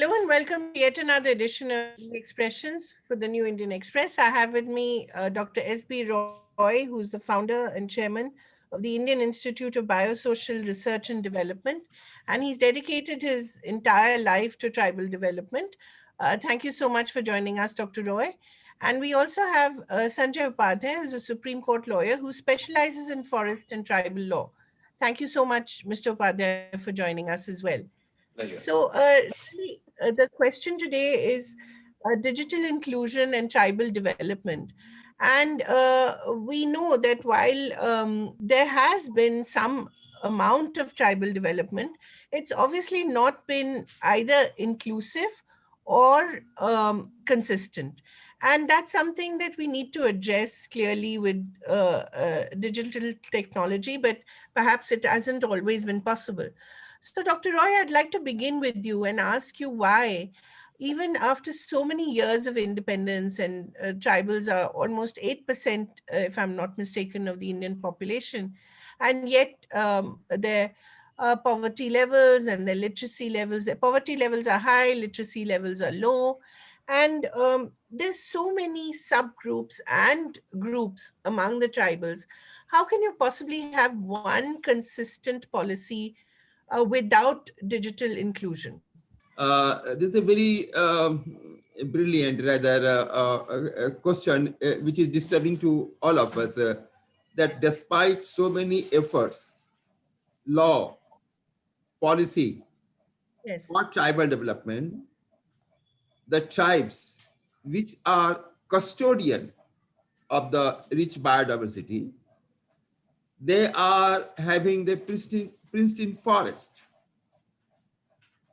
Hello and welcome to yet another edition of New Expressions for the New Indian Express. I have with me Dr. S.B. Roy, who's the founder and chairman of the Indian Institute of Biosocial Research and Development, and he's dedicated his entire life to tribal development. Thank you so much for joining us, Dr. Roy. And we also have Sanjay Upadhyay, who's a Supreme Court lawyer who specializes in forest and tribal law. Thank you so much, Mr. Upadhyay, for joining us as well. Pleasure. Really, the question today is digital inclusion and tribal development. And we know that while there has been some amount of tribal development, it's obviously not been either inclusive or consistent. And that's something that we need to address clearly with digital technology, but perhaps it hasn't always been possible. So, Dr. Roy, I'd like to begin with you and ask you why, even after so many years of independence, and tribals are almost 8%, if I'm not mistaken, of the Indian population, and yet their poverty levels and their literacy levels, their poverty levels are high, literacy levels are low. And there's so many subgroups and groups among the tribals. How can you possibly have one consistent policy without digital inclusion? This is a very brilliant, rather, question which is disturbing to all of us. That despite so many efforts, law, policy Yes. for tribal development, the tribes which are custodian of the rich biodiversity, they are having the pristine forest.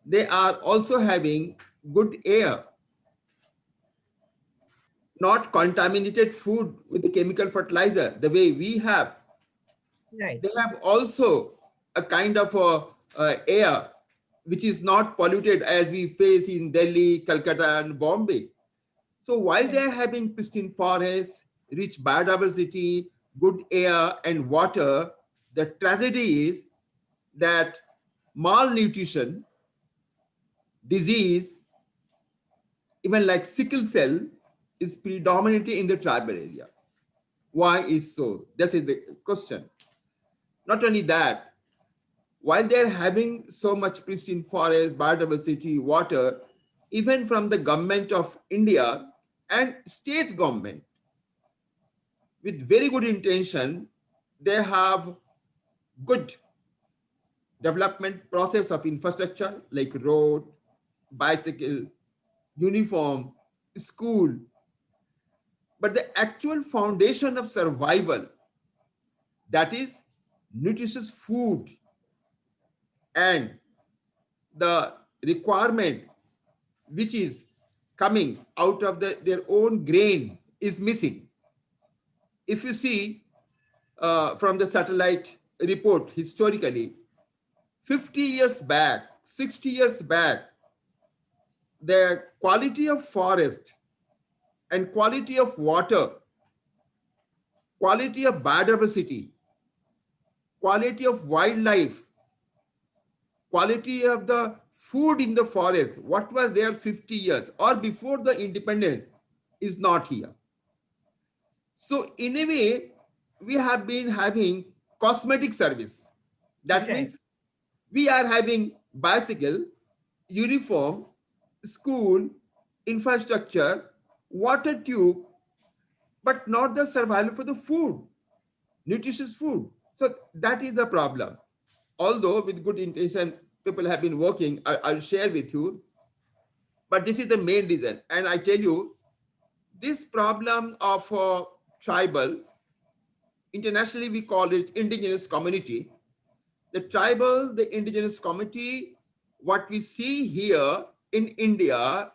They are also having good air, not contaminated food with the chemical fertilizer the way we have. Right. They have also a kind of air which is not polluted as we face in Delhi, Calcutta, and Bombay. So while they Right. are having pristine forests, rich biodiversity, good air and water, the tragedy is that malnutrition, disease, even like sickle cell, is predominantly in the tribal area. Why is so? This is the question. Not only that, while they're having so much pristine forest, biodiversity, water, even from the government of India and state government, with very good intention, they have good development process of infrastructure like road, bicycle, uniform, school. But the actual foundation of survival, that is nutritious food and the requirement which is coming out of their own grain is missing. If you see from the satellite report historically, 50 years back, 60 years back, the quality of forest and quality of water, quality of biodiversity, quality of wildlife, quality of the food in the forest, what was there 50 years or before the independence is not here. So in a way, we have been having cosmetic service. That Right. means we are having bicycle, uniform, school, infrastructure, water tube, but not the survival for the food, nutritious food. So that is the problem. Although with good intention, people have been working, I'll share with you, but this is the main reason. And I tell you, this problem of tribal, internationally we call it indigenous community. The tribal, the indigenous community, what we see here in India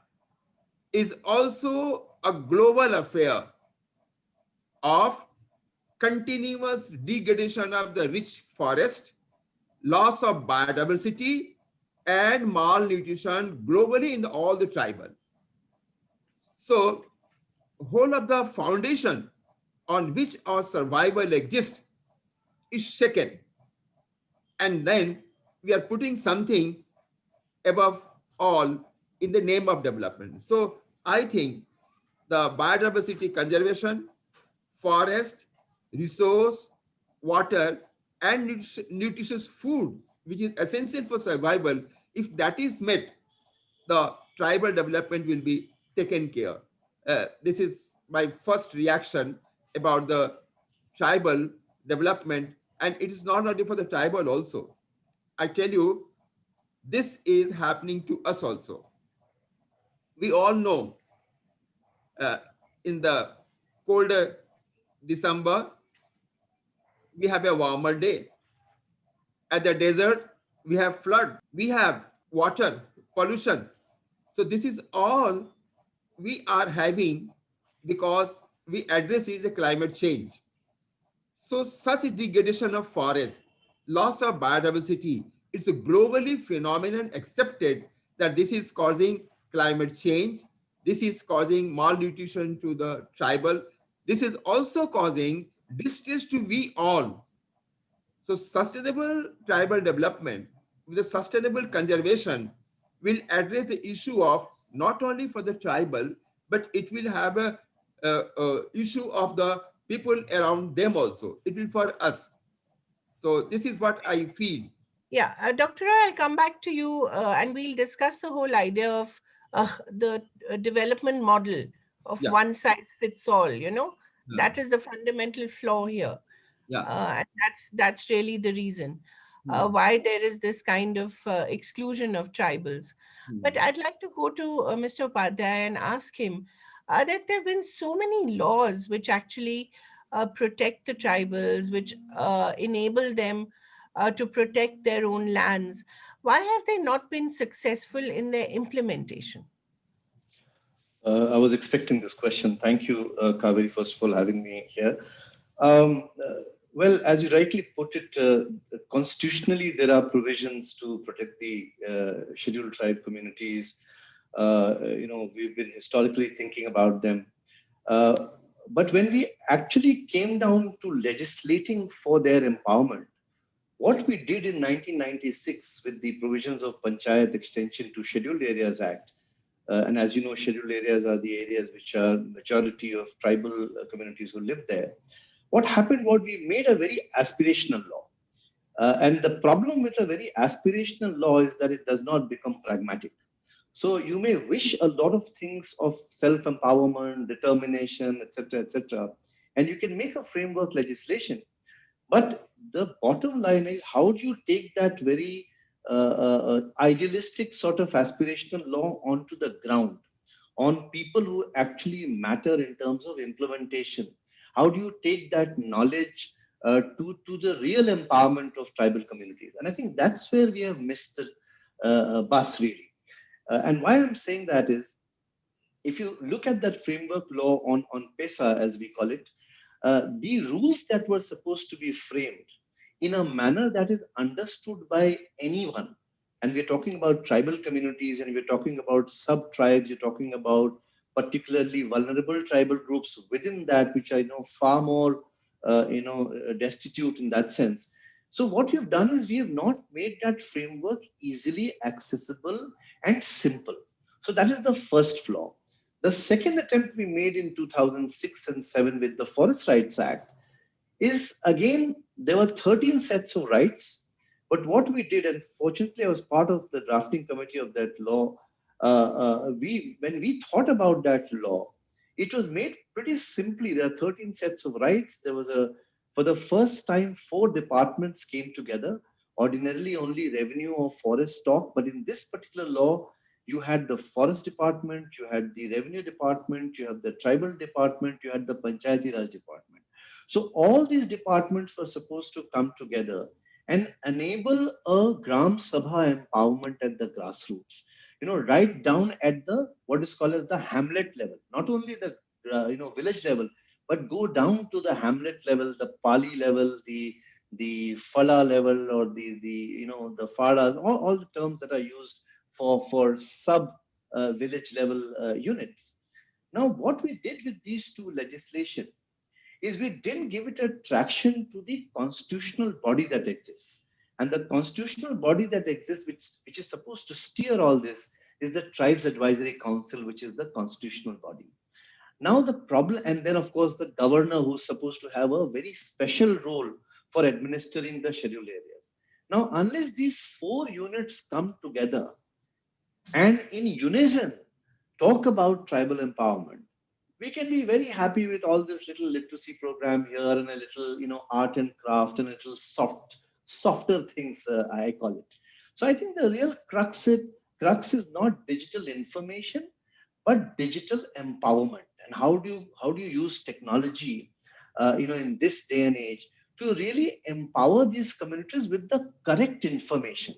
is also a global affair of continuous degradation of the rich forest, loss of biodiversity, and malnutrition globally in all the tribal. So whole of the foundation on which our survival exists is shaken. And then we are putting something above all, in the name of development. So I think the biodiversity conservation, forest, resource, water, and nutritious food, which is essential for survival, if that is met, the tribal development will be taken care. This is my first reaction about the tribal development, and it is not only for the tribal also. I tell you, this is happening to us also. We all know uh, in the colder December, we have a warmer day. At the desert, we have flood, we have water pollution. So this is all we are having because we address it the climate change. So such a degradation of forest, loss of biodiversity, it's a globally phenomenon accepted that this is causing climate change. This is causing malnutrition to the tribal. This is also causing distress to we all. So sustainable tribal development with the sustainable conservation will address the issue of not only for the tribal, but it will have a issue of the people around them also. It will for us. So this is what I feel. Yeah, Dr. Roy, I'll come back to you and we'll discuss the whole idea of the development model of Yeah, one size fits all, you know. yeah, That is the fundamental flaw here. yeah. And that's really the reason Hmm, why there is this kind of exclusion of tribals. But hmm. I'd like to go to Mr. Upadhyay and ask him that there have been so many laws which actually protect the tribals, which enable them to protect their own lands. Why have they not been successful in their implementation? I was expecting this question. Thank you, Kaveri, first of all, having me here. Um, uh, well, as you rightly put it, constitutionally, there are provisions to protect the scheduled tribe communities. We've been historically thinking about them. Uh, but when we actually came down to legislating for their empowerment, what we did in 1996 with the provisions of Panchayat Extension to Scheduled Areas Act, and as you know, scheduled areas are the areas which are majority of tribal communities who live there. What happened was we made a very aspirational law. And the problem with a very aspirational law is that it does not become pragmatic. So you may wish a lot of things of self-empowerment, determination, etc., etc., and you can make a framework legislation. But the bottom line is, how do you take that very idealistic sort of aspirational law onto the ground, on people who actually matter in terms of implementation? How do you take that knowledge to the real empowerment of tribal communities? And I think that's where we have missed the bus, really. And why I'm saying that is, if you look at that framework law on PESA, as we call it, the rules that were supposed to be framed in a manner that is understood by anyone, and we're talking about tribal communities, and we're talking about sub tribes, you're talking about particularly vulnerable tribal groups within that, which I know far more, destitute in that sense. So what we've done is we have not made that framework easily accessible and simple. So that is the first flaw. The second attempt we made in 2006 and 7 with the Forest Rights Act is, again, there were 13 sets of rights. But what we did, and fortunately I was part of the drafting committee of that law, when we thought about that law, it was made pretty simply. There are 13 sets of rights. There was for the first time, 4 departments came together. Ordinarily, only revenue or forest stock, but in this particular law, you had the forest department, you had the revenue department, you have the tribal department, you had the Panchayati Raj department. So all these departments were supposed to come together and enable a Gram Sabha empowerment at the grassroots. Right down at the what is called as the hamlet level, not only the village level, but go down to the hamlet level, the Pali level, the Fala level, or the Fada, all the terms that are used for sub village level units. Now, what we did with these two legislation is we didn't give it a traction to the constitutional body that exists. And the constitutional body that exists, which is supposed to steer all this, is the Tribes Advisory Council, which is the constitutional body. Now, the problem, and then of course, the governor who's supposed to have a very special role for administering the scheduled areas. Now, unless these four units come together and in unison talk about tribal empowerment, we can be very happy with all this little literacy program here and a little, art and craft and a little softer things, I call it. So I think the real crux is not digital information, but digital empowerment. And how do you use technology, in this day and age to really empower these communities with the correct information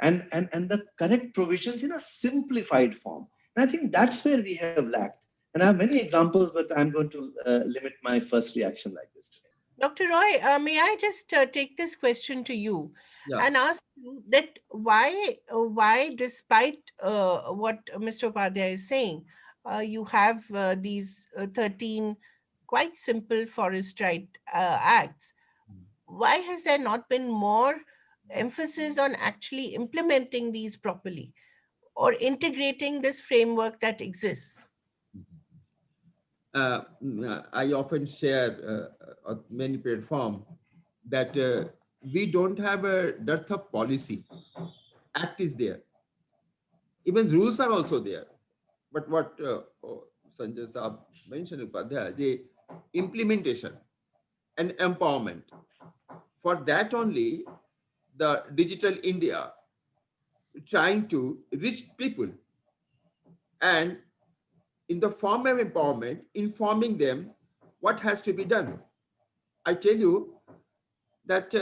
and the correct provisions in a simplified form. And I think that's where we have lacked. And I have many examples, but I'm going to limit my first reaction like this today. Dr. Roy, may I just take this question to you Yeah. and ask you that why, despite what Mr. Upadhyay is saying, you have these 13 quite simple forest right acts. Why has there not been more emphasis on actually implementing these properly or integrating this framework that exists? I often share on many platforms that we don't have a dearth of policy. Act is there. Even rules are also there. But what Sanjay Saab mentioned, Upadhyay, the implementation and empowerment. For that only, the digital India trying to reach people and in the form of empowerment, informing them what has to be done. I tell you that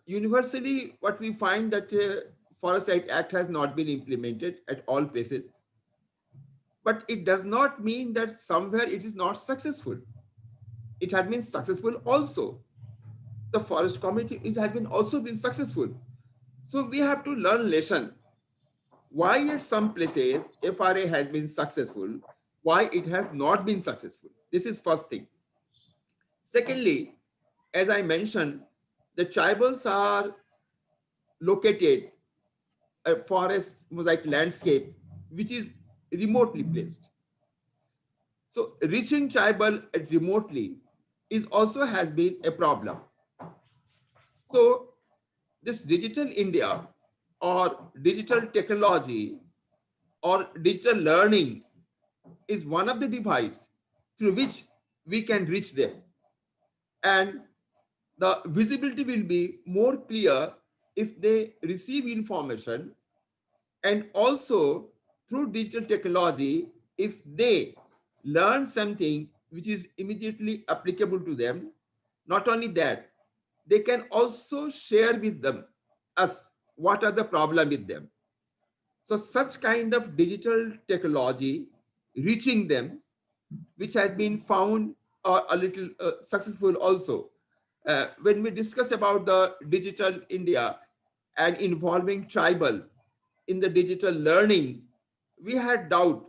universally, what we find that Forest Right Act has not been implemented at all places, but it does not mean that somewhere it is not successful. It has been successful also. The forest community, it has been also been successful. So we have to learn lesson. Why at some places FRA has been successful, why it has not been successful. This is first thing. Secondly, as I mentioned, the tribals are located a forest mosaic landscape which is remotely placed. So reaching tribal remotely is also has been a problem. So this digital India or digital technology or digital learning is one of the devices through which we can reach them. And the visibility will be more clear if they receive information, and also through digital technology if they learn something which is immediately applicable to them. Not only that, they can also share with them us what are the problem with them. So such kind of digital technology reaching them, which has been found a little successful also. When we discuss about the digital India and involving tribal in the digital learning, we had doubt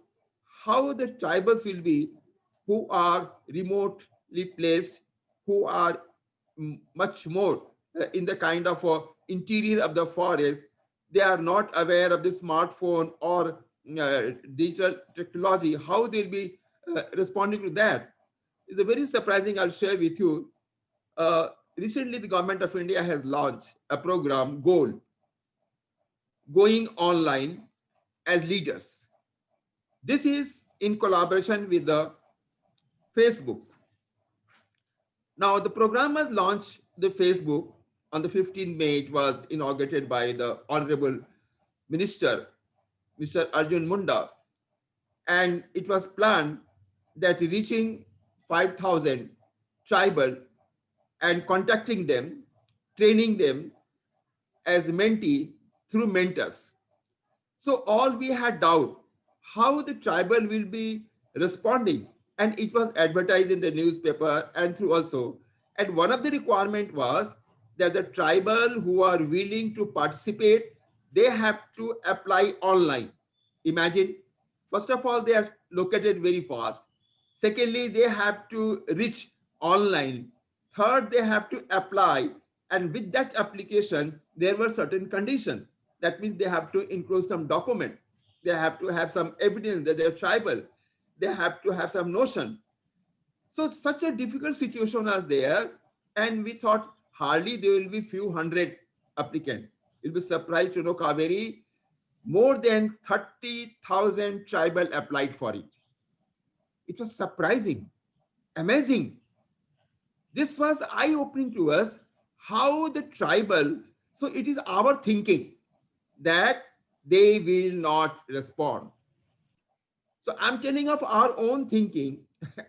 how the tribals will be who are remotely placed, who are much more in the kind of interior of the forest. They are not aware of the smartphone or digital technology. How they'll be responding to that is a very surprising. I'll share with you. Uh, Recently, the government of India has launched a program, Goal, going online as leaders. This is in collaboration with the Facebook. Now, the program was launched the Facebook on the 15th May. It was inaugurated by the Honorable Minister, Mr. Arjun Munda, and it was planned that reaching 5,000 tribal and contacting them, training them as mentee through mentors. So all we had doubt how the tribal will be responding, and it was advertised in the newspaper and through also. And one of the requirement was that the tribal who are willing to participate, they have to apply online. Imagine, first of all, they are located very fast. Secondly, they have to reach online. Third, they have to apply. And with that application, there were certain conditions. That means they have to include some document. They have to have some evidence that they're tribal. They have to have some notion. So such a difficult situation was there, and we thought hardly there will be few hundred applicants. You'll be surprised to know, Kaveri, more than 30,000 tribal applied for it. It was surprising, amazing. This was eye-opening to us how the tribal, so it is our thinking that they will not respond. So I'm telling of our own thinking,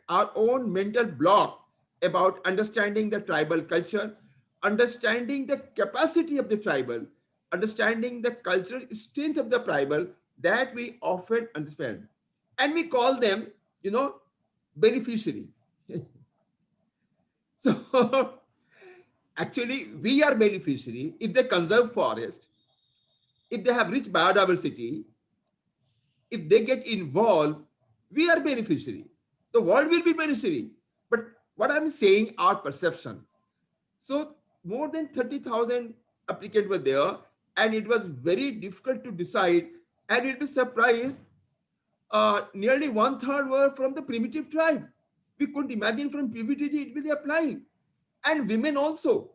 our own mental block about understanding the tribal culture, understanding the capacity of the tribal, understanding the cultural strength of the tribal that we often understand. And we call them, you know, beneficiary. So actually, we are beneficiary if they conserve forest, if they have rich biodiversity, if they get involved, we are beneficiary. The world will be beneficiary. But what I'm saying, our perception. So more than 30,000 applicants were there, and it was very difficult to decide. And you'll be surprised, nearly one third were from the primitive tribe. We couldn't imagine from primitive it will be applying. And women also.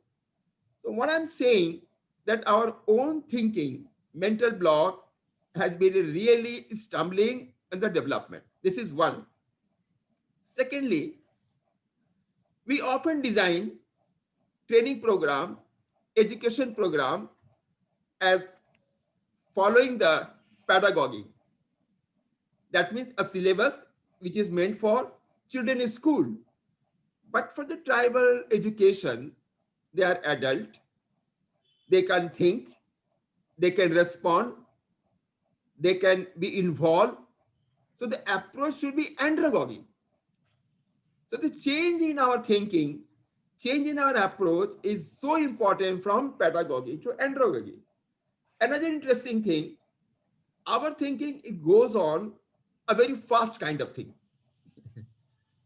So what I'm saying, that our own thinking, mental block has been really stumbling in the development. This is one. Secondly, we often design training program, education program as following the pedagogy. That means a syllabus which is meant for children in school. But for the tribal education, they are adult, they can think, they can respond, they can be involved. So the approach should be andragogy. So the change in our thinking, change in our approach is so important from pedagogy to andragogy. Another interesting thing, our thinking, it goes on a very fast kind of thing,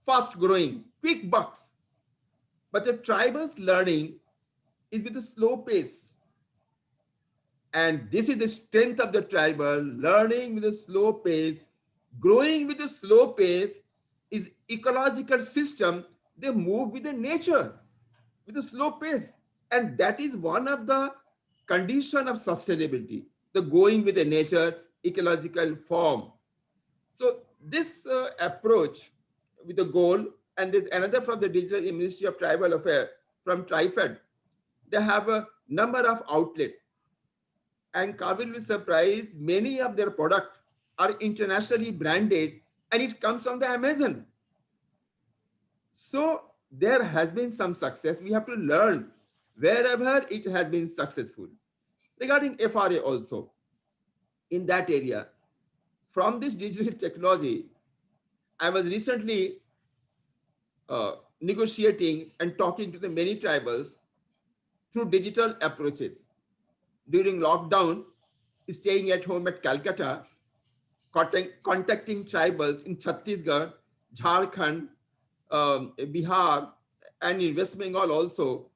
fast growing, quick bucks. But the tribal's learning is with a slow pace. And this is the strength of the tribal, learning with a slow pace, growing with a slow pace is ecological system. They move with the nature, with a slow pace. And that is one of the condition of sustainability, the going with the nature, ecological form. So this approach with the goal, and there's another from the Digital Ministry of Tribal Affairs, from TriFed, they have a number of outlets. And Kavil will surprise, many of their products are internationally branded, and it comes from the Amazon. So there has been some success. We have to learn wherever it has been successful. Regarding FRA also, in that area, from this digital technology, I was recently negotiating and talking to the many tribals through digital approaches. During lockdown, staying at home at Calcutta, contacting tribals in Chhattisgarh, Jharkhand, Bihar, and in West Bengal also,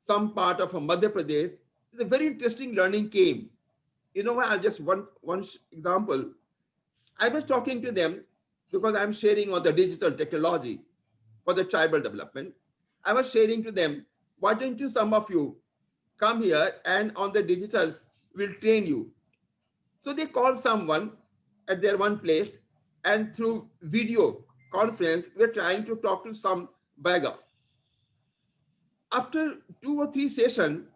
some part of Madhya Pradesh, it's a very interesting learning came. You know, I'll just one example. I was talking to them because I'm sharing on the digital technology for the tribal development. I was sharing to them, why don't you, some of you, come here and on the digital, we'll train you. So they called someone at their one place, and through video conference, we're trying to talk to some beggar. After 2 or 3 sessions,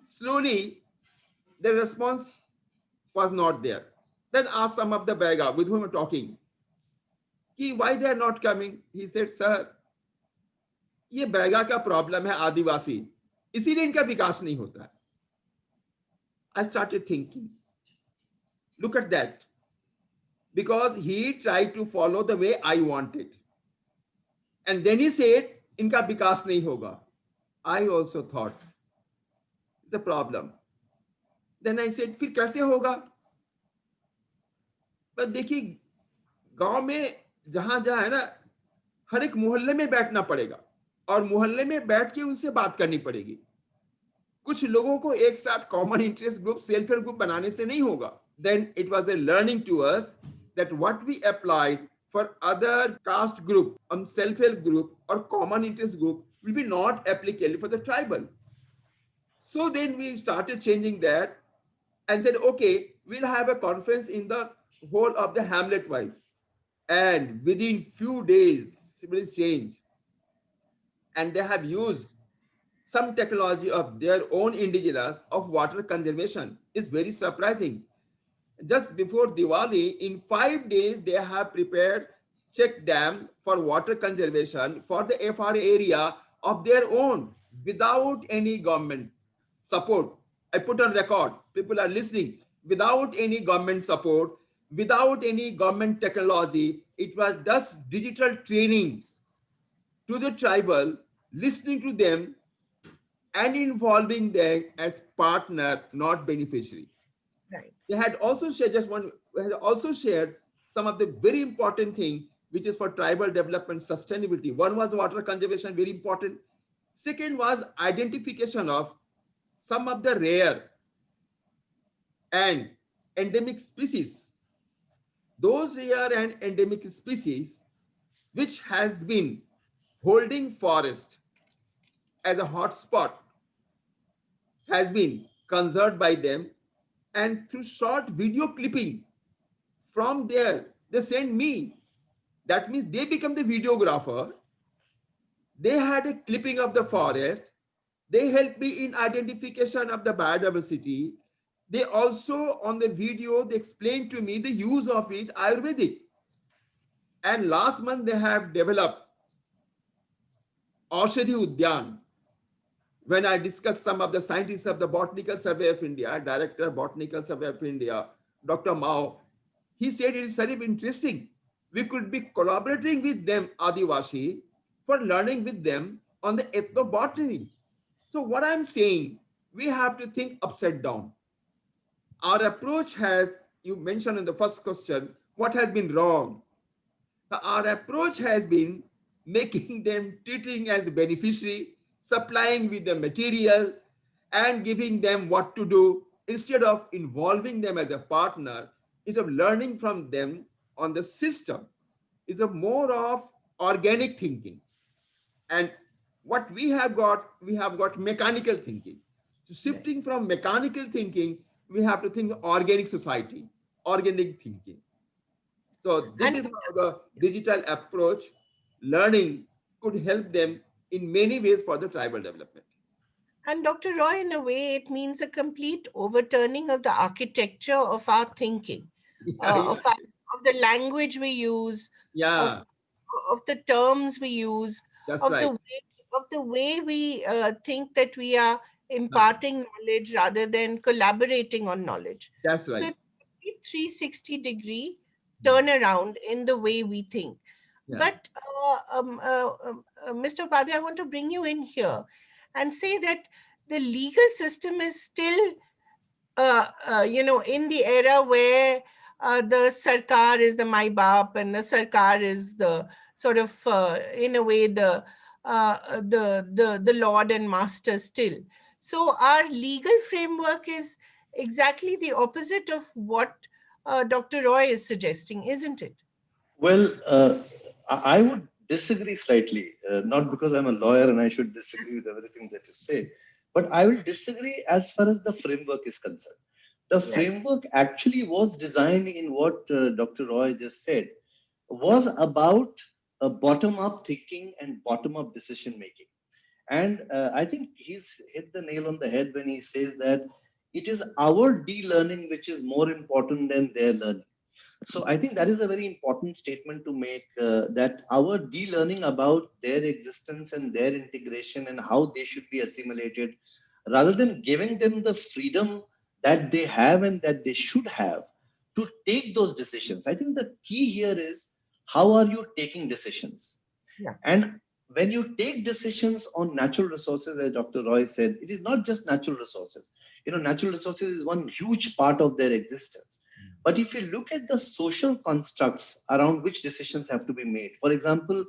slowly the response was not there. Then asked some of the beggar with whom we're talking, why they are not coming. He said, sir, ये बैगा का problem है आदिवासी, इसीलिए इनका विकास नहीं होता है. I started thinking, look at that, because he tried to follow the way I wanted, and then he said इनका विकास नहीं होगा. I also thought it's a problem. Then I said, फिर कैसे होगा? पर देखिए, गांव में जहां जहां है ना, हर एक मोहल्ले में बैठना पड़ेगा, और मोहल्ले में बैठ के उनसे बात करनी पड़ेगी. कुछ लोगों को एक साथ common interest group, self help group बनाने से नहीं होगा. then it was a learning to us that what we applied for other caste group, self-help group or common interest group will be not applicable for the tribal. So then we started changing that and said, okay, we'll have a conference in the whole of the hamlet wise. And within few days, it will change. And they have used some technology of their own indigenous of water conservation. Is very surprising. Just before Diwali, in 5 days, they have prepared check dam for water conservation for the FR area of their own without any government support. I put on record, people are listening, without any government support, without any government technology. It was just digital training to the tribal, listening to them and involving them as partner, not beneficiary. Right. They had also shared some of the very important thing which is for tribal development sustainability. One was water conservation, very important. Second was identification of some of the rare and endemic species. Those rare and endemic species which has been holding forest as a hotspot has been conserved by them, and through short video clipping from there they send me. That means they become the videographer. They had a clipping of the forest. They helped me in identification of the biodiversity. They also on the video they explained to me the use of it Ayurvedic. And last month they have developed Aushadhi Udyan. When I discussed some of the scientists of the Botanical Survey of India, Director Botanical Survey of India, Dr. Mao, he said it is very interesting. We could be collaborating with them, Adivashi, for learning with them on the ethnobotany. So what I'm saying, we have to think upside down. Our approach has, you mentioned in the first question, what has been wrong? Our approach has been making them treating as beneficiary, supplying with the material and giving them what to do instead of involving them as a partner, instead of learning from them on the system. Is a more of organic thinking. And what we have got mechanical thinking. So Right. shifting from mechanical thinking, we have to think organic society, organic thinking. So this And is how the digital approach learning could help them in many ways for the tribal development. And Dr. Roy, in a way, it means a complete overturning of the architecture of our thinking, Yeah, yeah, of the language we use, of yeah, of the terms we use, that's of right. the way we think that we are Huh, imparting knowledge rather than collaborating on knowledge. that's So right. it's a 360-degree Hmm. turnaround in the way we think. Yeah, But Mr. Upadhyay, I want to bring you in here and say that the legal system is still in the era where the sarkar is the my baap and the sarkar is the sort of, in a way, the lord and master still. So our legal framework is exactly the opposite of what Dr. Roy is suggesting, isn't it? Well, I would disagree slightly, not because I'm a lawyer and I should disagree with everything that you say, but I will disagree as far as the framework is concerned. The Right. framework actually was designed in what Dr. Roy just said, was about bottom up thinking and bottom up decision making. And I think he's hit the nail on the head when he says that it is our de learning which is more important than their learning. So I think that is a very important statement to make, that our de-learning about their existence and their integration and how they should be assimilated, rather than giving them the freedom that they have and that they should have to take those decisions. I think the key here is how are you taking decisions? Yeah. And when you take decisions on natural resources, as Dr. Roy said, it is not just natural resources. You know, natural resources is one huge part of their existence. But if you look at the social constructs around which decisions have to be made, for example,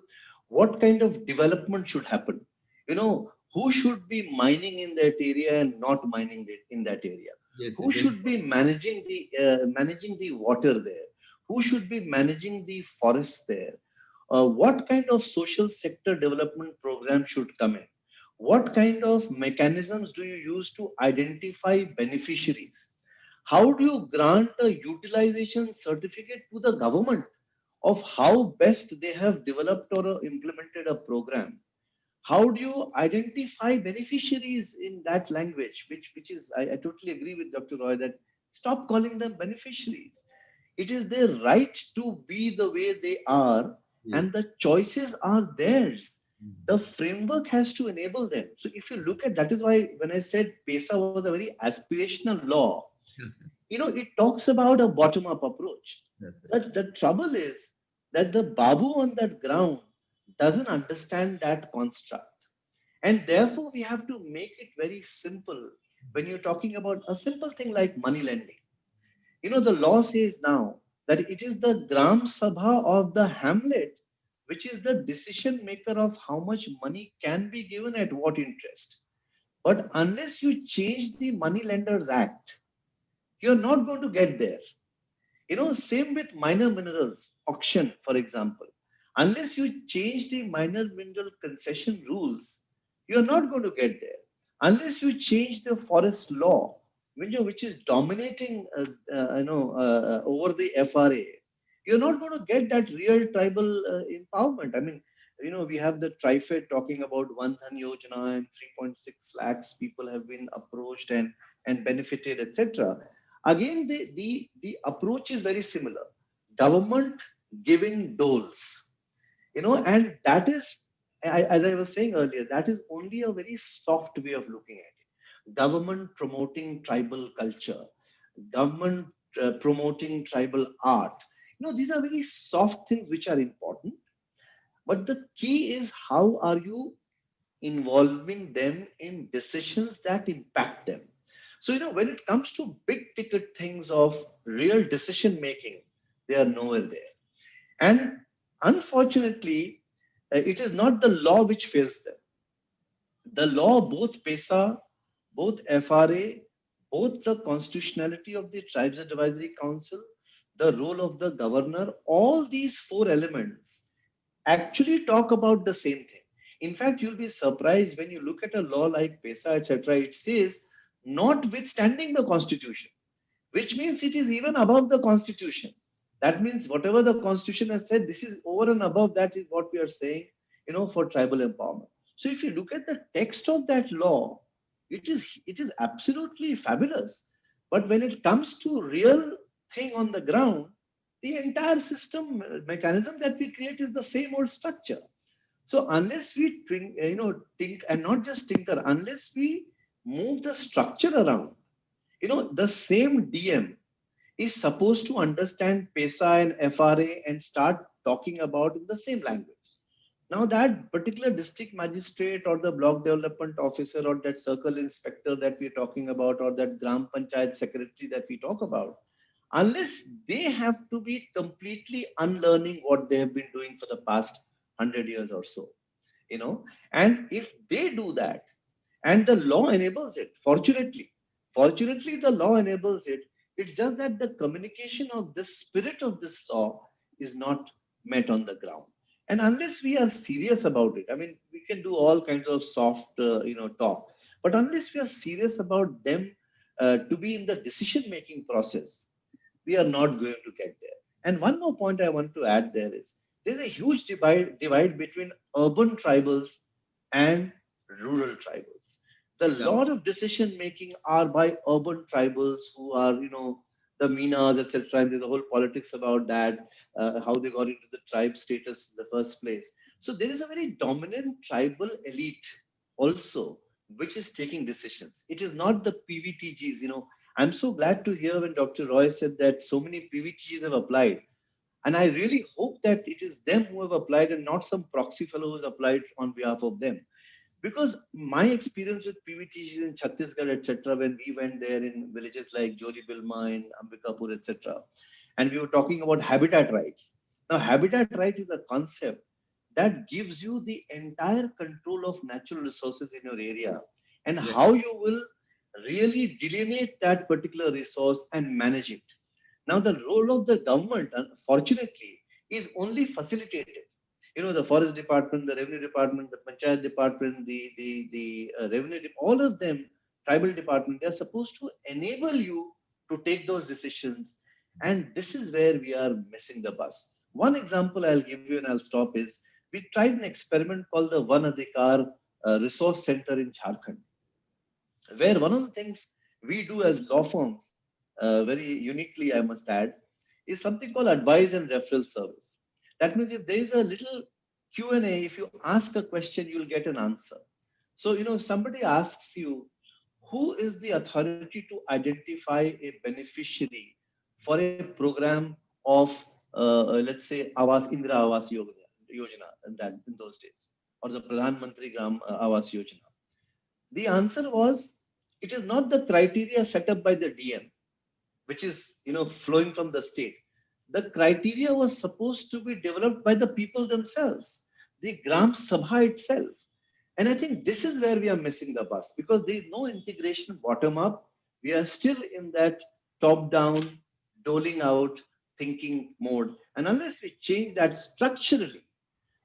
what kind of development should happen? You know, who should be mining in that area and not mining it in that area? Yes, Who very should be important. managing the water there? Who should be managing the forest there? What kind of social sector development program should come in? What kind of mechanisms do you use to identify beneficiaries? How do you grant a utilization certificate to the government of how best they have developed or implemented a program? How do you identify beneficiaries in that language? Which is, I totally agree with Dr. Roy that stop calling them beneficiaries. It is their right to be the way they are, and Yes. the choices are theirs. Mhm. The framework has to enable them. So if you look at that, is why when I said PESA was a very aspirational law, it talks about a bottom up approach. That's it. But the trouble is that the Babu on that ground doesn't understand that construct. And therefore, we have to make it very simple when you're talking about a simple thing like money lending. The law says now that it is the Gram Sabha of the hamlet which is the decision maker of how much money can be given at what interest. But unless you change the Money Lenders Act, you're not going to get there. Same with minor minerals auction, for example. Unless you change the minor mineral concession rules, you're not going to get there. Unless you change the forest law, which is dominating, over the FRA, you're not going to get that real tribal empowerment. I mean, we have the TriFed talking about One Dhan Yojana and 3.6 lakhs people have been approached and benefited, etc. Again, the approach is very similar. Government giving doles, and that is, as I was saying earlier, that is only a very soft way of looking at it. Government promoting tribal culture, government promoting tribal art. These are very soft things which are important. But the key is how are you involving them in decisions that impact them. So, when it comes to big ticket things of real decision making, they are nowhere there. And unfortunately, it is not the law which fails them. The law, both PESA, both FRA, both the constitutionality of the Tribes Advisory Council, the role of the governor, all these four elements actually talk about the same thing. In fact, you'll be surprised when you look at a law like PESA, etc. It says, notwithstanding the constitution, which means it is even above the constitution. That means whatever the constitution has said, this is over and above that is what we are saying, for tribal empowerment. So if you look at the text of that law, it is absolutely fabulous. But when it comes to real thing on the ground, the entire system mechanism that we create is the same old structure. So unless we think and not just tinker, unless we move the structure around, the same DM is supposed to understand PESA and FRA and start talking about in the same language. Now that particular district magistrate or the block development officer or that circle inspector that we're talking about or that Gram Panchayat secretary that we talk about, unless they have to be completely unlearning what they have been doing for the past 100 years or so, and if they do that, and the law enables it, fortunately the law enables it. It's just that the communication of the spirit of this law is not met on the ground. And unless we are serious about it, I mean, we can do all kinds of soft talk, but unless we are serious about them to be in the decision making process, we are not going to get there. And one more point I want to add there is there's a huge divide between urban tribals and rural tribals. The Yeah. lot of decision making are by urban tribals who are, the Minas, etc. And there's a whole politics about that, how they got into the tribe status in the first place. So there is a very dominant tribal elite also, which is taking decisions. It is not the PVTGs, I'm so glad to hear when Dr. Roy said that so many PVTGs have applied. And I really hope that it is them who have applied and not some proxy fellow who has applied on behalf of them. Because my experience with PVTGs in Chhattisgarh, etc., when we went there in villages like Jori Bilma in Ambikapur, etc., and we were talking about habitat rights. Now, habitat right is a concept that gives you the entire control of natural resources in your area and Yes. how you will really delineate that particular resource and manage it. Now, the role of the government, unfortunately, is only facilitated. You know, the forest department, the revenue department, the panchayat department, the revenue, all of them, tribal department, they're supposed to enable you to take those decisions. And this is where we are missing the bus. One example I'll give you and I'll stop is we tried an experiment called the One Adhikar Resource Center in Jharkhand, where one of the things we do as law firms, very uniquely, I must add, is something called advice and referral service. That means if there is a little Q&A, if you ask a question, you'll get an answer. So, you know, if somebody asks you, who is the authority to identify a beneficiary for a program of, let's say, Yojana in those days, or the Pradhan Mantri Gram Awas Yojana? The answer was, it is not the criteria set up by the DM, which is, you know, flowing from the state. The criteria was supposed to be developed by the people themselves, the Gram Sabha itself. And I think this is where we are missing the bus, because there is no integration bottom up. We are still in that top down, doling out thinking mode. And unless we change that structurally,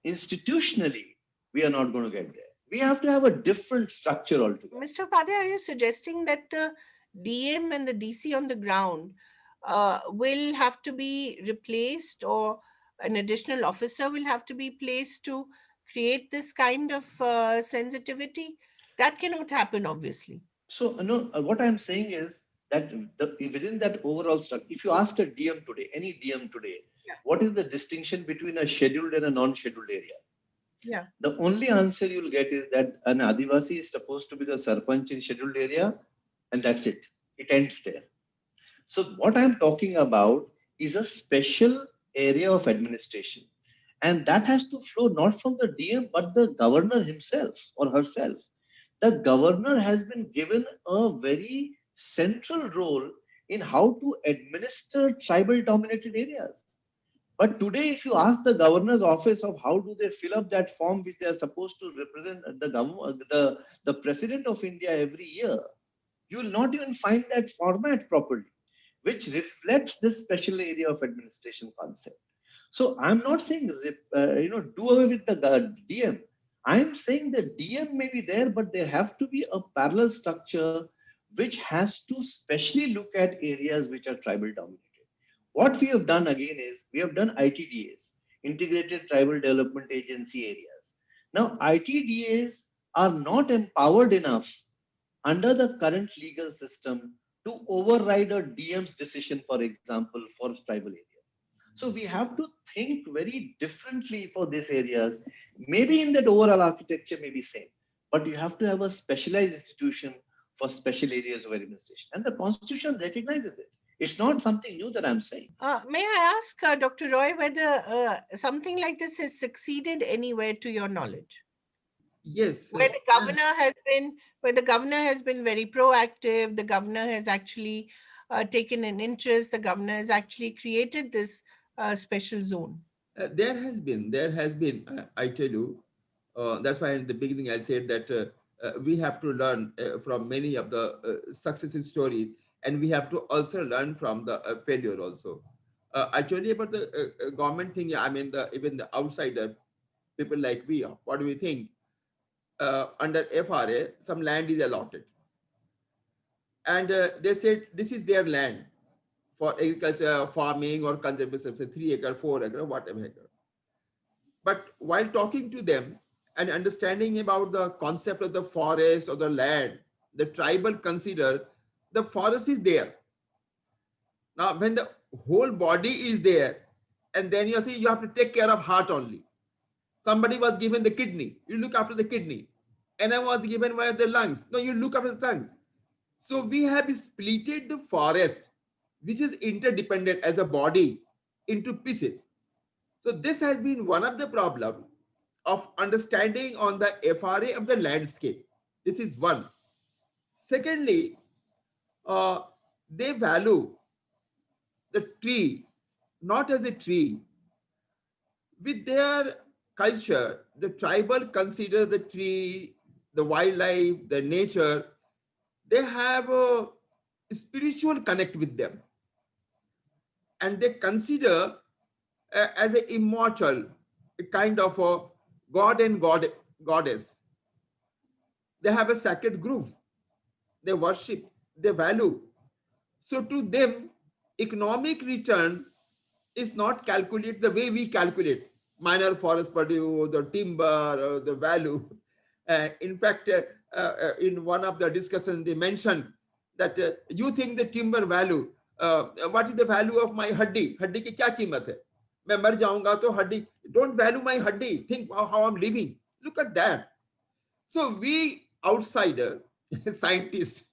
institutionally, we are not going to get there. We have to have a different structure altogether. Mr. Upadhyay, are you suggesting that the DM and the DC on the ground will have to be replaced, or an additional officer will have to be placed to create this kind of sensitivity? That cannot happen, obviously. So, no, what I'm saying is that within that overall structure, if you ask a DM today, any DM today, Yeah. what is the distinction between a scheduled and a non-scheduled area? Yeah. The only answer you'll get is that an Adivasi is supposed to be the Sarpanch in scheduled area, and that's it. It ends there. So, what I'm talking about is a special area of administration. And that has to flow not from the DM, but the governor himself or herself. The governor has been given a very central role in how to administer tribal dominated areas. But today, if you ask the governor's office of how do they fill up that form which they are supposed to represent the government, the president of India every year, you will not even find that format properly, which reflects this special area of administration concept. So I'm not saying do away with the DM. I'm saying the DM may be there, but there have to be a parallel structure which has to specially look at areas which are tribal dominated. What we have done again is we have done ITDAs, Integrated Tribal Development Agency areas. Now ITDAs are not empowered enough under the current legal system to override a DM's decision, for example, for tribal areas. So we have to think very differently for these areas. Maybe in that overall architecture may be same, but you have to have a specialized institution for special areas of administration. And the constitution recognizes it. It's not something new that I'm saying. May I ask, Dr. Roy, whether something like this has succeeded anywhere to your knowledge? Yes, Where the governor has been, where the governor has been very proactive, the governor has actually taken an interest, the governor has actually created this special zone. there has been, I tell you, that's why in the beginning I said that we have to learn from many of the success stories, and we have to also learn from the failure also. I told you about the government thing. I mean, even the outsider people like we, what do we think? Under FRA, some land is allotted, and they said this is their land for agriculture, farming, or conservation, say 3 acre, 4 acre, whatever acre. But while talking to them and understanding about the concept of the forest or the land, the tribal consider the forest is there. Now, when the whole body is there, and then you see you have to take care of heart only. Somebody was given the kidney, you look after the kidney. And I was given by the lungs. No, you look after the lungs. So we have splitted the forest, which is interdependent as a body, into pieces. So this has been one of the problem of understanding on the FRA of the landscape. This is one. Secondly, uh, they value the tree not as a tree. With their culture, the tribal consider the tree, the wildlife, the nature, they have a spiritual connect with them, and they consider as a immortal, a kind of a god and goddess. They have a sacred groove. They worship. They value. So to them, economic return is not calculated the way we calculate minor forest produce, the timber, or the value. In fact, in one of the discussions, they mentioned that you think the timber value, what is the value of my haddi? Haddi की क्या कीमत है? मैं मर जाऊंगा तो हड्डी. Don't value my haddi. Think how I'm living. Look at that. So we outsider scientists,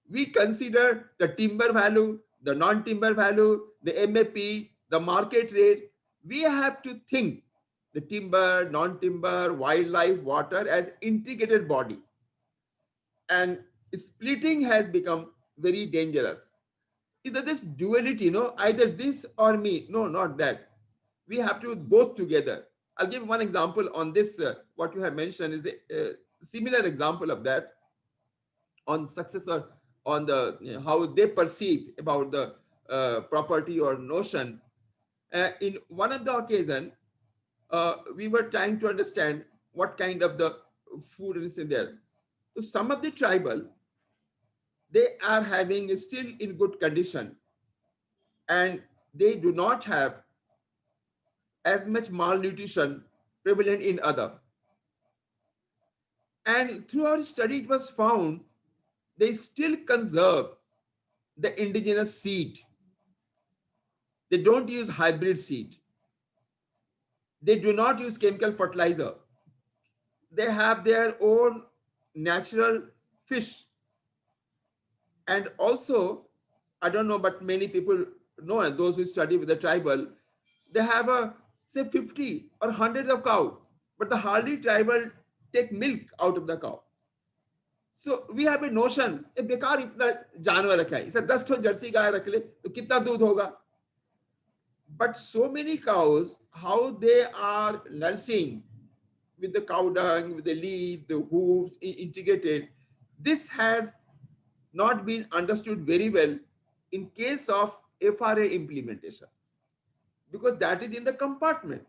we consider the timber value, the non-timber value, the MAP, the market rate. We have to think the timber, non-timber, wildlife, water as integrated body. And splitting has become very dangerous. Is that this duality, no? Either this or me. No, not that. We have to both together. I'll give one example on this. What you have mentioned is a similar example of that on success or on the how they perceive about the property or notion. In one of the occasion, we were trying to understand what kind of the food is in there. So some of the tribal, they are having still in good condition, and they do not have as much malnutrition prevalent in other. And through our study, it was found they still conserve the indigenous seed. They don't use hybrid seed. They do not use chemical fertilizer. They have their own natural fish. And also, I don't know, but many people know, and those who study with the tribal, they have a say 50 or hundreds of cow, but the hardly tribal take milk out of the cow. So we have a notion, ए बेकार इतना जानवर रखा है, इसे 10 ठो Jersey गाय रख ले तो कितना दूध होगा. But so many cows, how they are nursing with the cow dung, with the leaf, the hooves integrated, this has not been understood very well in case of FRA implementation, because that is in the compartment.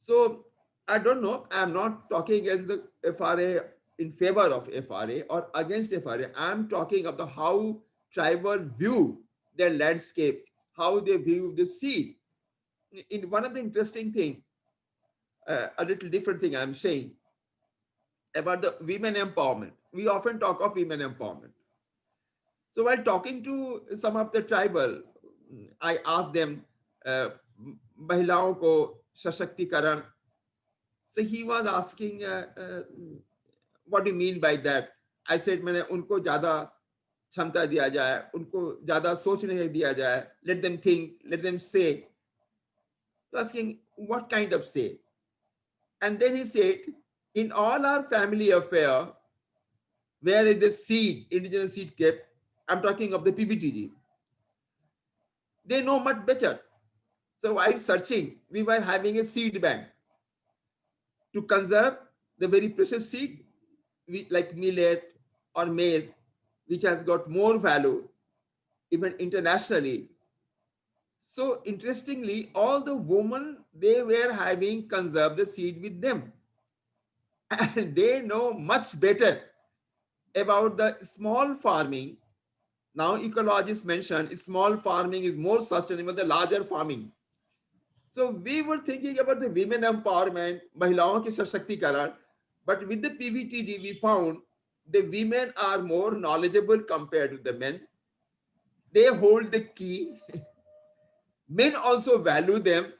So I don't know, I'm not talking against the FRA, in favor of FRA or against FRA. I'm talking of the how tribal view their landscape, how they view the seed. In one of the interesting thing, a little different thing I'm saying about the women empowerment. We often talk of women empowerment. So while talking to some of the tribal, I asked them, महिलाओं को सशक्तिकरण. So he was asking, what do you mean by that? I said, मैंने उनको ज़्यादा क्षमता दिया जाए, उनको ज़्यादा सोचने दिया जाए. Let them think, let them say. So asking, what kind of say? And then he said, in all our family affair, where is the seed, indigenous seed kept? I'm talking of the PVTG. They know much better. So while searching, we were having a seed bank to conserve the very precious seed, like millet or maize, which has got more value, even internationally. So interestingly, all the women, they were having conserved the seed with them. And they know much better about the small farming. Now ecologists mention small farming is more sustainable than larger farming. So we were thinking about the women empowerment, महिलाओं के सशक्तिकरण, but with the PVTG we found the women are more knowledgeable compared to the men. They hold the key. Men also value them.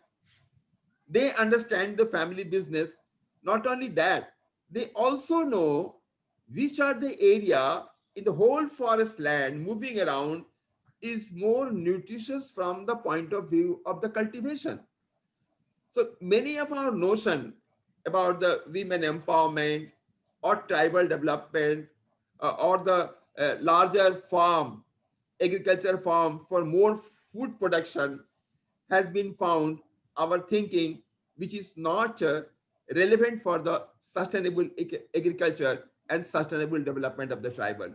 They understand the family business. Not only that, they also know which are the area in the whole forest land moving around is more nutritious from the point of view of the cultivation. So many of our notion about the women empowerment or tribal development or the larger farm, agriculture farm for more food production has been found, our thinking, which is not relevant for the sustainable agriculture, and sustainable development of the tribal.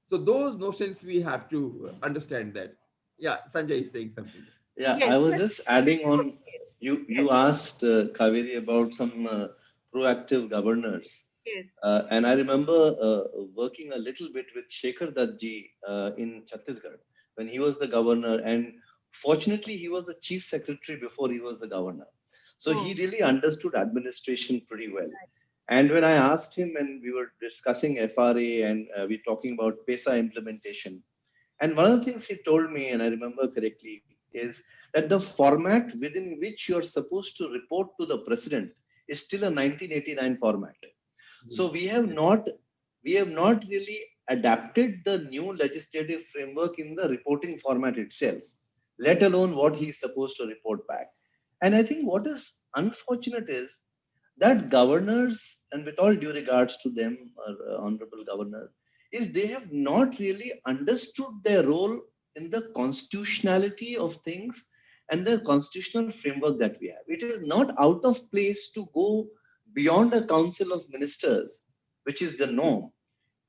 So those notions we have to understand that. Yeah, Sanjay is saying something. Yeah, I Yes, was yes, just adding on. You yes, asked Kaveri about some proactive governors, yes. and I remember working a little bit with Shekhar Dutt ji in Chhattisgarh when he was the governor, and fortunately he was the chief secretary before he was the governor, so he Oh, really understood administration pretty well. And when I asked him, and we were discussing FRA and we talking about PESA implementation, and one of the things he told me, and I remember correctly, is that the format within which you're supposed to report to the president is still a 1989 format. So we have not really adapted the new legislative framework in the reporting format itself, let alone what he's supposed to report back. And I think what is unfortunate is that governors, and with all due regards to them, honorable governor, is they have not really understood their role in the constitutionality of things and the constitutional framework that we have. It is not out of place to go beyond a council of ministers, which is the norm,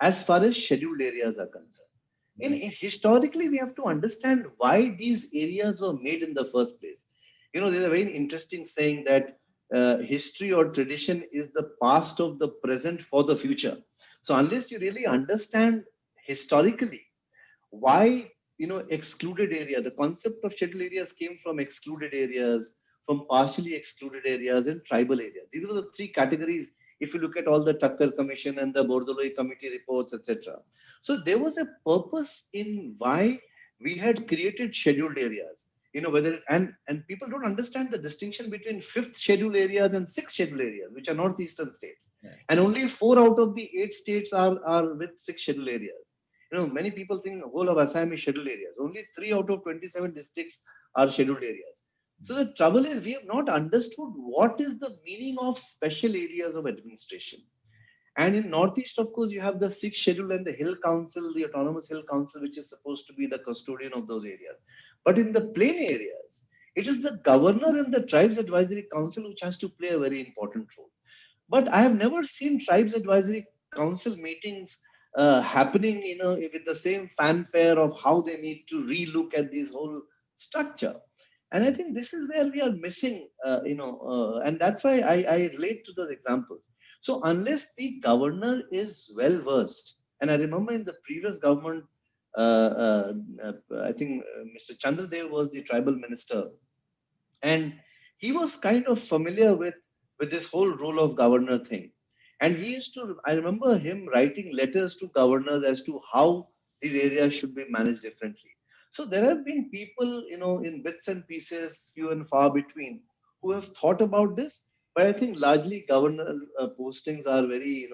as far as scheduled areas are concerned. Historically, we have to understand why these areas were made in the first place. There's a very interesting saying that history or tradition is the past of the present for the future. So, unless you really understand historically why excluded area, the concept of scheduled areas came from excluded areas, from partially excluded areas, and tribal areas. These were the three categories if you look at all the Tucker Commission and the Bordoloi Committee reports, etc. So there was a purpose in why we had created scheduled areas. Whether and people don't understand the distinction between fifth scheduled areas and sixth scheduled areas, which are northeastern states, and only four out of the 8 states are with six scheduled areas. Many people think the whole of Assam is scheduled areas. Only 3 out of 27 districts are scheduled areas. So the trouble is we have not understood what is the meaning of special areas of administration. And in Northeast, of course, you have the sixth schedule and the Hill Council, the Autonomous Hill Council, which is supposed to be the custodian of those areas. But in the plain areas, it is the governor and the Tribes Advisory Council which has to play a very important role. But I have never seen Tribes Advisory Council meetings happening, with the same fanfare of how they need to relook at this whole structure. And I think this is where we are missing, and that's why I relate to those examples. So unless the governor is well versed, and I remember in the previous government, I think Mr. Chandradev was the tribal minister, and he was kind of familiar with this whole role of governor thing, and he used to, I remember him writing letters to governors as to how these areas should be managed differently. So there have been people, in bits and pieces, few and far between, who have thought about this, but I think largely governor postings are very,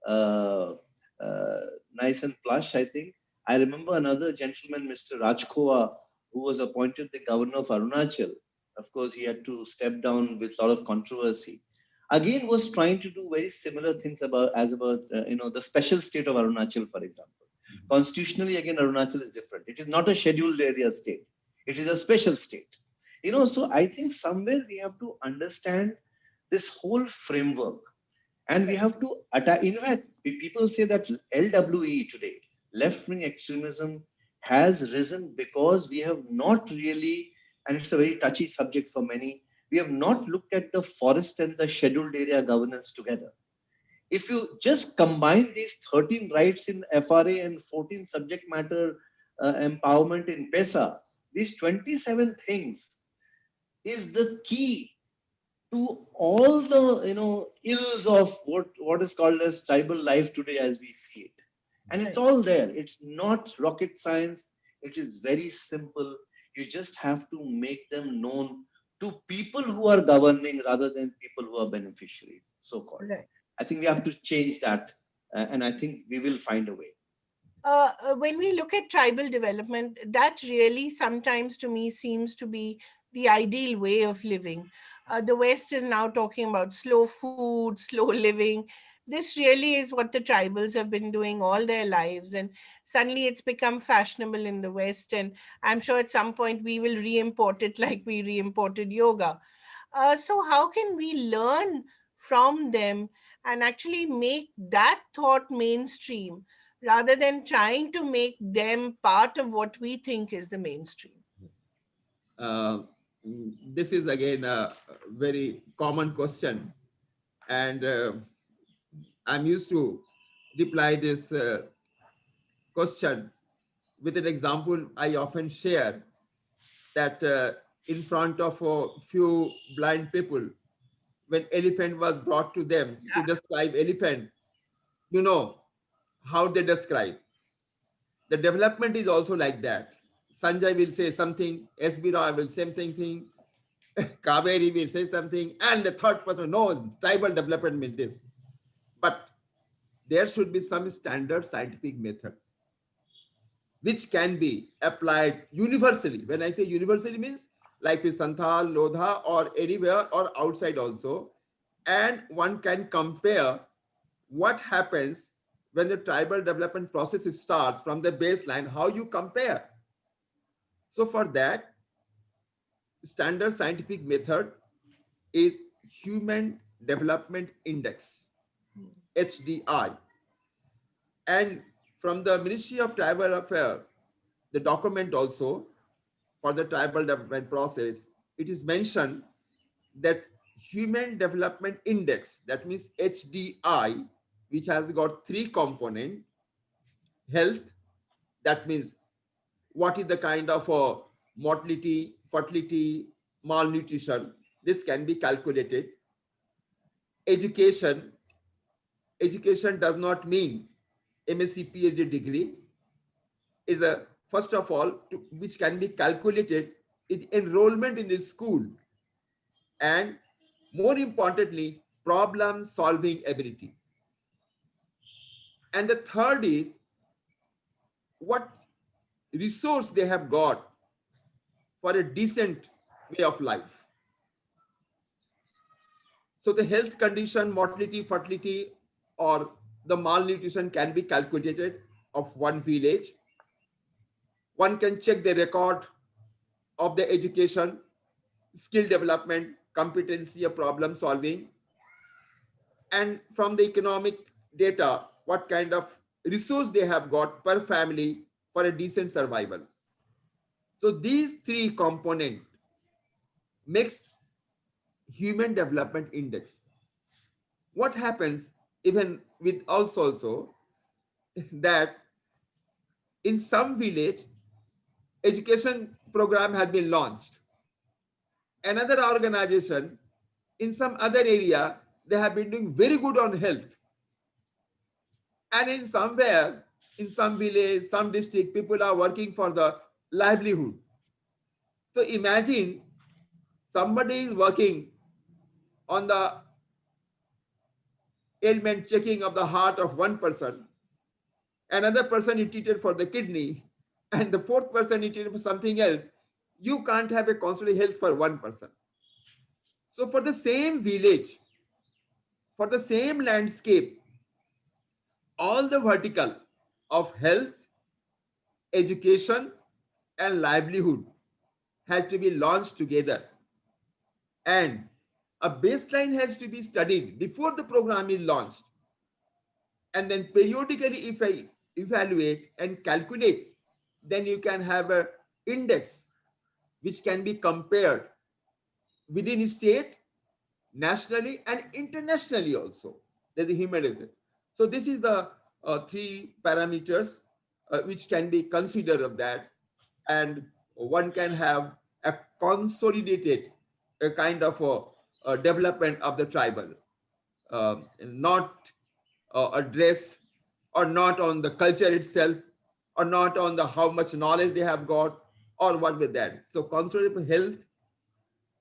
uh, uh, nice and plush, I think. I remember another gentleman, Mr. Rajkhowa, who was appointed the governor of Arunachal. Of course, he had to step down with a lot of controversy. Again, was trying to do very similar things about the special state of Arunachal, for example. Constitutionally, again, Arunachal is different. It is not a scheduled area state. It is a special state. So I think somewhere we have to understand this whole framework, and we have to attack. In fact, people say that LWE today, left wing extremism, has risen because we have not really, and it's a very touchy subject for many, we have not looked at the forest and the scheduled area governance together. If you just combine these 13 rights in FRA and 14 subject matter empowerment in PESA, these 27 things is the key to all the ills of what is called as tribal life today as we see it. And it's Right. all there. It's not rocket science. It is very simple. You just have to make them known to people who are governing rather than people who are beneficiaries, so called. Right. I think we have to change that, and I think we will find a way. When we look at tribal development, that really sometimes to me seems to be the ideal way of living. The West is now talking about slow food, slow living. This really is what the tribals have been doing all their lives. And suddenly it's become fashionable in the West. And I'm sure at some point we will re import it like we re imported yoga. So, how can we learn from them and actually make that thought mainstream rather than trying to make them part of what we think is the mainstream? Uh, this is again a very common question, and I'm used to reply this question with an example I often share that in front of a few blind people, when elephant was brought to them to describe elephant, you know how they describe. The development is also like that. Sanjay will say something, SB Roy will say something, Kaveri will say something, and the third person, no, tribal development means this. But there should be some standard scientific method which can be applied universally. When I say universally means like with Santhal, Lodha or anywhere or outside also. And one can compare what happens when the tribal development process starts from the baseline, how you compare. So for that, standard scientific method is Human Development Index, HDI. And from the Ministry of Tribal Affairs, the document also for the tribal development process, it is mentioned that Human Development Index, that means HDI, which has got three components: health, that means what is the kind of mortality, fertility, malnutrition, this can be calculated. Education, education does not mean MSc PhD degree, is a first of all which can be calculated is enrollment in the school, and more importantly problem solving ability. And the third is what resource they have got for a decent way of life. So the health condition, mortality, fertility, or the malnutrition can be calculated of one village. One can check the record of the education, skill development, competency of problem solving, and from the economic data, what kind of resource they have got per family for a decent survival. So these three components makes Human Development Index. What happens even with us also that in some village education program has been launched, another organization in some other area they have been doing very good on health, and in somewhere in some village, some district, people are working for the livelihood. So imagine somebody is working on the ailment checking of the heart of one person, another person is treated for the kidney, and the fourth person is treated for something else. You can't have a consultative health for one person. So for the same village, for the same landscape, all the vertical of health, education, and livelihood has to be launched together. And a baseline has to be studied before the program is launched. And then periodically, if I evaluate and calculate, then you can have an index which can be compared within state, nationally, and internationally also. There's a human element. So this is the three parameters which can be considered of that, and one can have a consolidated a kind of a development of the tribal, not address or not on the culture itself, or not on the how much knowledge they have got, or what with that. So consolidated health,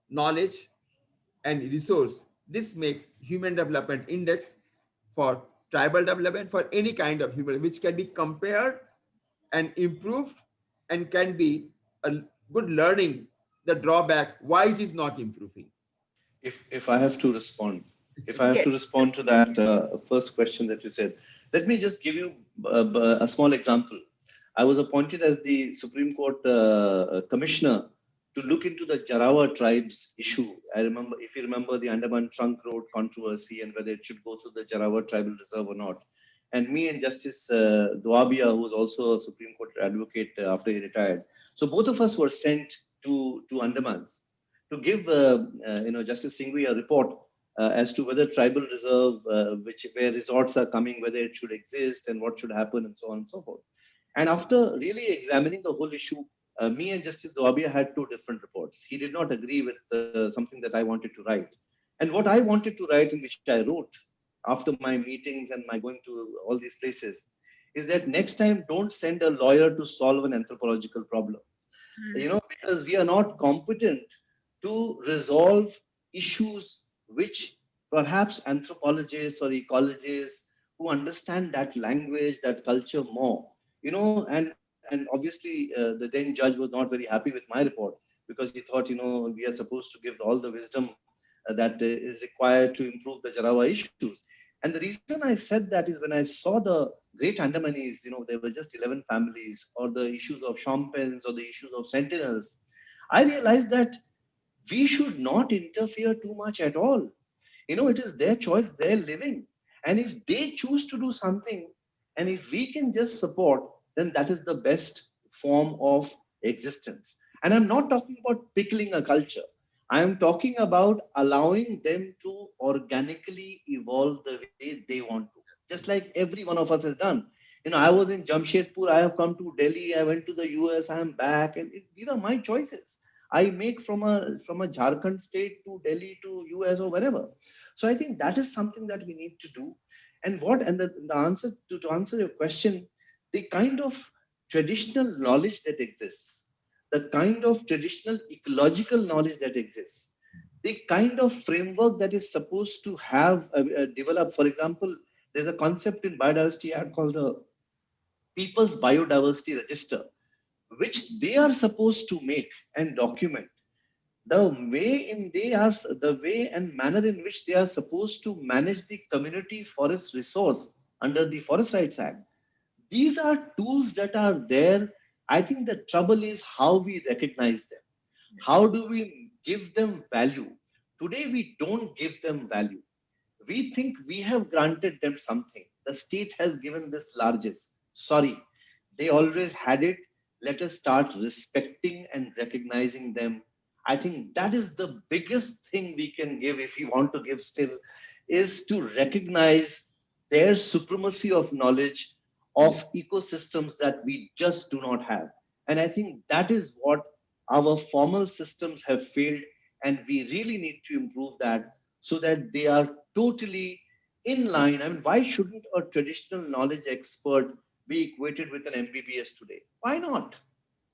knowledge, and resource. This makes Human Development Index for tribal development for any kind of human, which can be compared and improved, and can be a good learning the drawback why it is not improving. If I have to respond, if I have Yes. to respond to that first question that you said, let me just give you a small example. I was appointed as the Supreme Court commissioner to look into the Jarawa tribes issue. I remember, if you remember, the Andaman Trunk Road controversy and whether it should go through the Jarawa Tribal Reserve or not. And me and Justice Dwabia, who was also a Supreme Court advocate after he retired. So both of us were sent to Andamans to give Justice Singhvi a report as to whether tribal reserve, which where resorts are coming, whether it should exist and what should happen and so on and so forth. And after really examining the whole issue, me and Justice Dwabia had two different reports. He did not agree with something that I wanted to write. And what I wanted to write, and which I wrote after my meetings and my going to all these places, is that next time don't send a lawyer to solve an anthropological problem. Because we are not competent to resolve issues which perhaps anthropologists or ecologists who understand that language, that culture more, and obviously the then judge was not very happy with my report because he thought, we are supposed to give all the wisdom that is required to improve the Jarawa issues. And the reason I said that is when I saw the great Andamanese, there were just 11 families, or the issues of Champens or the issues of Sentinels, I realized that we should not interfere too much at all. It is their choice, their living. And if they choose to do something, and if we can just support, then that is the best form of existence. And I'm not talking about pickling a culture. I am talking about allowing them to organically evolve the way they want to, just like every one of us has done. I was in Jamshedpur, I have come to Delhi, I went to the US, I am back, and these are my choices. I make from a Jharkhand state to Delhi to US or wherever. So I think that is something that we need to do. And the answer to answer your question, the kind of traditional knowledge that exists, the kind of traditional ecological knowledge that exists, the kind of framework that is supposed to have developed. For example, there's a concept in Biodiversity Act called the People's Biodiversity Register, which they are supposed to make and document the way and manner in which they are supposed to manage the community forest resource under the Forest Rights Act. These are tools that are there. I think the trouble is how we recognize them. How do we give them value? Today, we don't give them value. We think we have granted them something. The state has given this largesse. Sorry, they always had it. Let us start respecting and recognizing them. I think that is the biggest thing we can give, if we want to give still, is to recognize their supremacy of knowledge of ecosystems that we just do not have. And I think that is what our formal systems have failed, and we really need to improve that so that they are totally in line. I mean, why shouldn't a traditional knowledge expert be equated with an MBBS today? Why not?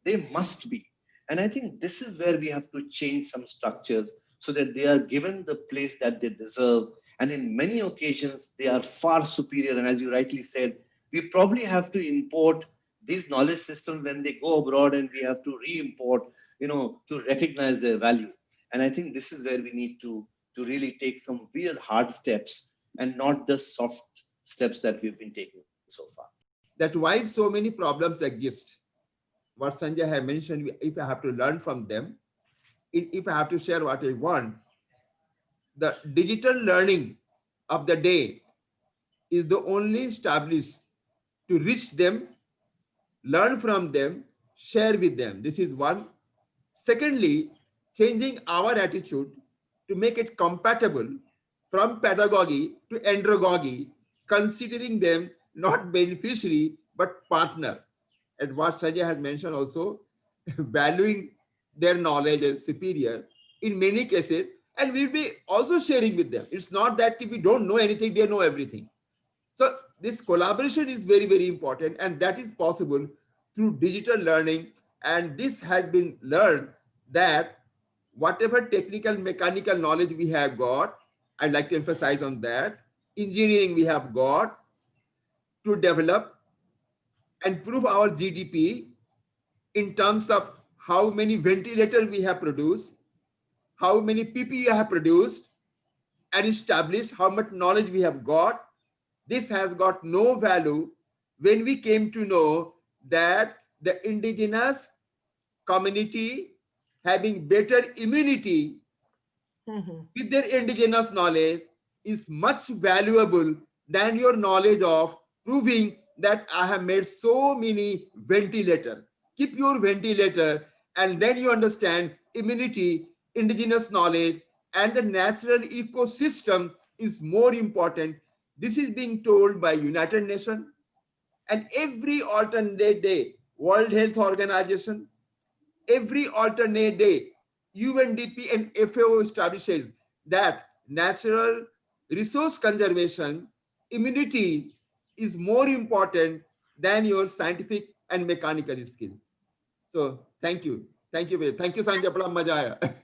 They must be. And I think this is where we have to change some structures so that they are given the place that they deserve. And in many occasions, they are far superior. And as you rightly said, we probably have to import these knowledge systems when they go abroad, and we have to re-import, to recognize their value. And I think this is where we need to really take some real hard steps and not the soft steps that we've been taking so far. That why so many problems exist. What Sanjay had mentioned, if I have to learn from them, if I have to share what I want, the digital learning of the day is the only established to reach them, learn from them, share with them. This is one. Secondly, changing our attitude to make it compatible from pedagogy to andragogy, considering them not beneficiary but partner. And what Sanjay has mentioned also, valuing their knowledge as superior in many cases, and we'll be also sharing with them. It's not that if we don't know anything, they know everything. So this collaboration is very, very important, and that is possible through digital learning. And this has been learned that whatever technical, mechanical knowledge we have got, I'd like to emphasize on that, engineering we have got to develop and prove our GDP in terms of how many ventilators we have produced, how many PPE have produced, and establish how much knowledge we have got. This has got no value when we came to know that the indigenous community having better immunity Mhm. with their indigenous knowledge is much valuable than your knowledge of proving that I have made so many ventilator. Keep your ventilator and then you understand immunity, indigenous knowledge, and the natural ecosystem is more important. This is being told by United Nations and every alternate day, World Health Organization, every alternate day, UNDP and FAO establishes that natural resource conservation, immunity is more important than your scientific and mechanical skill. So thank you. Thank you. Thank you, Sanjay. बड़ा मजा आया.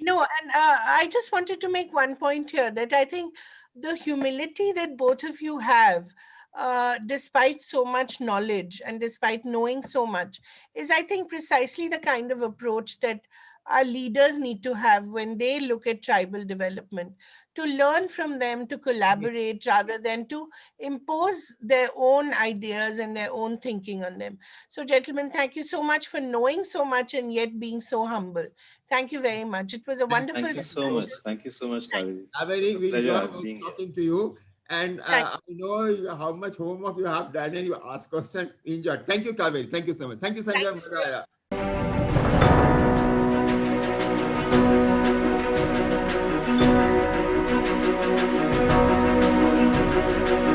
No, and I just wanted to make one point here that I think the humility that both of you have, despite so much knowledge and despite knowing so much, is, I think, precisely the kind of approach that our leaders need to have when they look at tribal development, to learn from them, to collaborate rather than to impose their own ideas and their own thinking on them. So, gentlemen, thank you so much for knowing so much and yet being so humble. Thank you very much. It was a Thank wonderful Thank you so much. discussion. Thank you so much, Thank, Kaveri. Kaveri, A we pleasure enjoy being here. talking to you. And thank, I know how much homework you have done and you ask questions. Enjoy. Thank you, Kaveri. Thank you so much. Thank you, thank Sanjay. you so मजा much. आया.